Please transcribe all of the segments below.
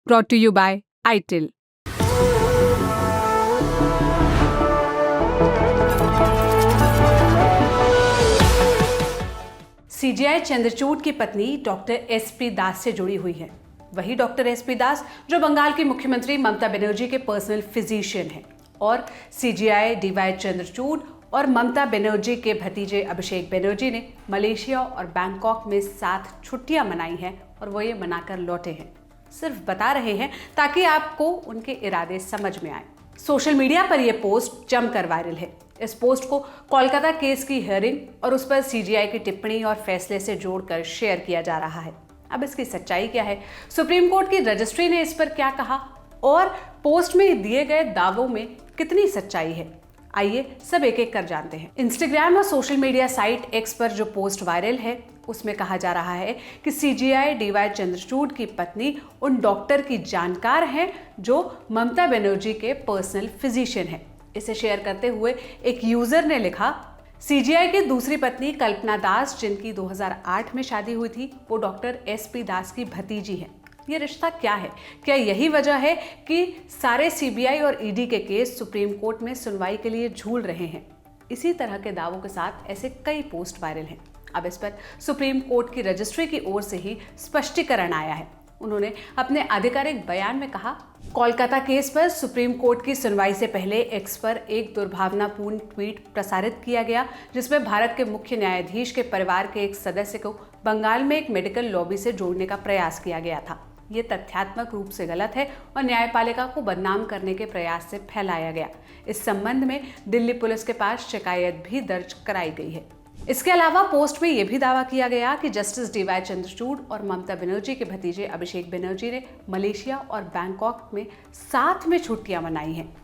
brought to you by ITIL। CGI Chandrachud की पत्नी doctor SP दास से जुड़ी हुई है। वही डॉक्टर एसपी दास जो बंगाल की मुख्यमंत्री ममता बनर्जी के पर्सनल फिजिशियन हैं और सीजीआई डीवाई चंद्रचूड़ और ममता बनर्जी के भतीजे अभिषेक बनर्जी ने मलेशिया और बैंकॉक में 7 छुट्टियां मनाई हैं और वो ये मनाकर लौटे हैं। सिर्फ बता रहे हैं ताकि आपको उनके इरादे समझ में आए। सोशल मीडिया पर यह पोस्ट जमकर वायरल है। इस पोस्ट को कोलकाता केस की हियरिंग और उस पर सीजीआई की टिप्पणी और फैसले से जोड़कर शेयर किया जा रहा है। अब इसकी सच्चाई क्या है, सुप्रीम कोर्ट की रजिस्ट्री ने इस पर क्या कहा और पोस्ट में दिए गए दावों में कितनी सच्चाई है, आइए सब एक एक कर जानते हैं। इंस्टाग्राम और सोशल मीडिया साइट एक्स पर जो पोस्ट वायरल है उसमें कहा जा रहा है कि सीजीआई डीवाई चंद्रचूड़ की पत्नी उन डॉक्टर की जानकार हैं जो ममता बनर्जी के पर्सनल फिजिशियन हैं। इसे शेयर करते हुए एक यूजर ने लिखा, सीजीआई की दूसरी पत्नी कल्पना दास जिनकी 2008 में शादी हुई थी, वो डॉक्टर एसपी दास की भतीजी है। ये रिश्ता क्या है? क्या यही वजह है कि सारे सीबीआई और ईडी के केस सुप्रीम कोर्ट में सुनवाई के लिए झूल रहे हैं? इसी तरह के दावों के साथ ऐसे कई पोस्ट वायरल हैं। अब इस पर सुप्रीम कोर्ट की रजिस्ट्री की ओर से ही स्पष्टीकरण आया है। उन्होंने अपने आधिकारिक बयान में कहा, कोलकाता केस पर सुप्रीम कोर्ट की सुनवाई से पहले एक्स पर एक दुर्भावनापूर्ण ट्वीट प्रसारित किया गया जिसमें भारत के मुख्य न्यायाधीश के परिवार के एक सदस्य को बंगाल में एक मेडिकल लॉबी से जोड़ने का प्रयास किया गया था। ये तथ्यात्मक रूप से गलत है और न्यायपालिका को बदनाम करने के प्रयास से फैलाया गया। इस संबंध में दिल्ली पुलिस के पास शिकायत भी दर्ज कराई गई है। इसके अलावा पोस्ट में यह भी दावा किया गया कि जस्टिस डीवाई चंद्रचूड़ और ममता बनर्जी के भतीजे अभिषेक बनर्जी ने मलेशिया और बैंकॉक में साथ में छुट्टियां मनाई हैं।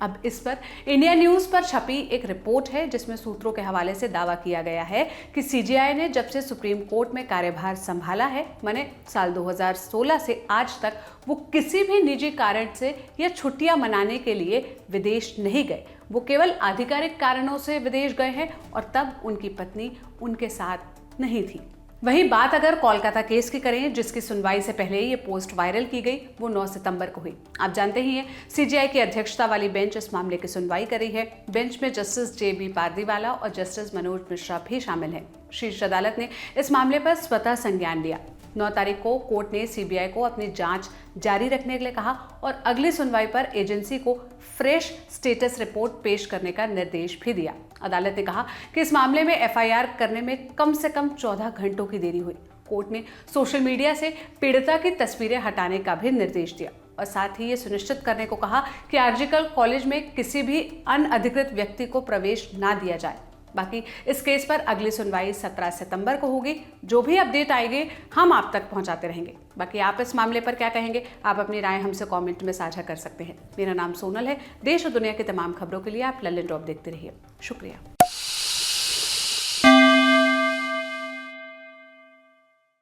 अब इस पर इंडिया न्यूज पर छपी एक रिपोर्ट है जिसमें सूत्रों के हवाले से दावा किया गया है कि सीजीआई ने जब से सुप्रीम कोर्ट में कार्यभार संभाला है, माने साल 2016 से आज तक, वो किसी भी निजी कारण से या छुट्टियां मनाने के लिए विदेश नहीं गए। वो केवल आधिकारिक कारणों से विदेश गए हैं और तब उनकी पत्नी उनके साथ नहीं थी। वही बात अगर कोलकाता केस की करें जिसकी सुनवाई से पहले ये पोस्ट वायरल की गई, वो 9 सितंबर को हुई। आप जानते ही हैं सीजीआई की अध्यक्षता वाली बेंच इस मामले की सुनवाई कर रही है। बेंच में जस्टिस जेबी पारदीवाला और जस्टिस मनोज मिश्रा भी शामिल हैं। शीर्ष अदालत ने इस मामले पर स्वतः संज्ञान लिया। 9 तारीख को कोर्ट ने सीबीआई को अपनी जांच जारी रखने के लिए कहा और अगली सुनवाई पर एजेंसी को फ्रेश स्टेटस रिपोर्ट पेश करने का निर्देश भी दिया। अदालत ने कहा कि इस मामले में एफआईआर करने में कम से कम 14 घंटों की देरी हुई। कोर्ट ने सोशल मीडिया से पीड़िता की तस्वीरें हटाने का भी निर्देश दिया और साथ ही ये सुनिश्चित करने को कहा कि आरजीकर कॉलेज में किसी भी अनअधिकृत व्यक्ति को प्रवेश ना दिया जाए। बाकी इस केस पर अगली सुनवाई 17 सितंबर को होगी। जो भी अपडेट आएंगे हम आप तक पहुंचाते रहेंगे। बाकी आप इस मामले पर क्या कहेंगे, आप अपनी राय हमसे कमेंट में साझा कर सकते हैं। मेरा नाम सोनल है। देश और दुनिया की तमाम खबरों के लिए आप लल्लन टॉप देखते रहिए। शुक्रिया।